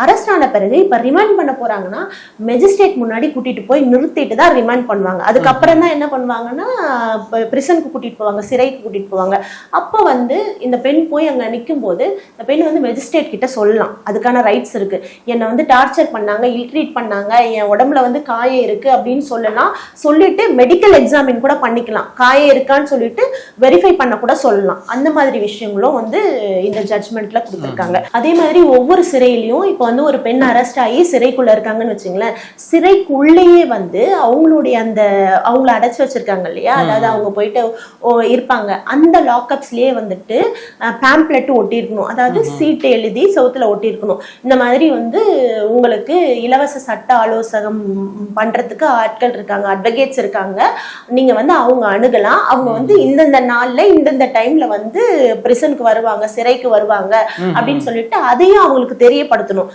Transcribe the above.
Arrest ஆன பிறகு இப்ப ரிமாண்ட் பண்ண போறாங்கன்னா மெஜிஸ்ட்ரேட் முன்னாடி கூட்டிட்டு போய் நிறுத்திட்டு தான் ரிமாண்ட் பண்ணுவாங்க. அதுக்கப்புறம் தான் என்ன பண்ணுவாங்கன்னா பிரிசனுக்கு கூட்டிட்டு போவாங்க, சிறைக்கு கூட்டிட்டு போவாங்க. அப்போ இந்த பெண் போய் அங்க நிற்கும் போது இந்த பெண் மெஜிஸ்ட்ரேட் கிட்ட சொல்லலாம், அதுக்கான ரைட்ஸ் இருக்கு. என்னை டார்ச்சர் பண்ணாங்க, இல்ட்ரீட் பண்ணாங்க, என் உடம்புல காயம் இருக்கு அப்படின்னு சொல்லலாம். சொல்லிட்டு மெடிக்கல் எக்ஸாமின் கூட பண்ணிக்கலாம், காயம் இருக்கான்னு சொல்லிட்டு வெரிஃபை பண்ண கூட சொல்லலாம். அந்த மாதிரி விஷயங்களும் இந்த ஜட்ஜ்மெண்ட்ல கொடுத்துருக்காங்க. அதே மாதிரி ஒவ்வொரு சிறையிலையும் இப்போ ஒரு பெண் அரெஸ்ட் ஆகி சிறைக்குள்ள இருக்காங்கன்னு வச்சுங்களேன், சிறைக்குள்ளேயே அவங்களுடைய அவங்கள அடைச்சு வச்சிருக்காங்க இல்லையா, அதாவது அவங்க போயிட்டு இருப்பாங்க, அந்த லாக்அப்ஸ்லயே பேம்ப்லெட் ஒட்டி இருக்கணும், அதாவது சீட்டு எழுதி செவுத்துல ஒட்டி இருக்கணும். இந்த மாதிரி உங்களுக்கு இலவச சட்ட ஆலோசகம் பண்றதுக்கு ஆட்கள் இருக்காங்க, அட்வொகேட்ஸ் இருக்காங்க, நீங்க அவங்க அணுகலாம். அவங்க இந்தந்த நாள்ல இந்தந்த டைம்ல பிரிசனுக்கு வருவாங்க, சிறைக்கு வருவாங்க அப்படின்னு சொல்லிட்டு அதையும் அவங்களுக்கு தெரியப்படுத்தணும்.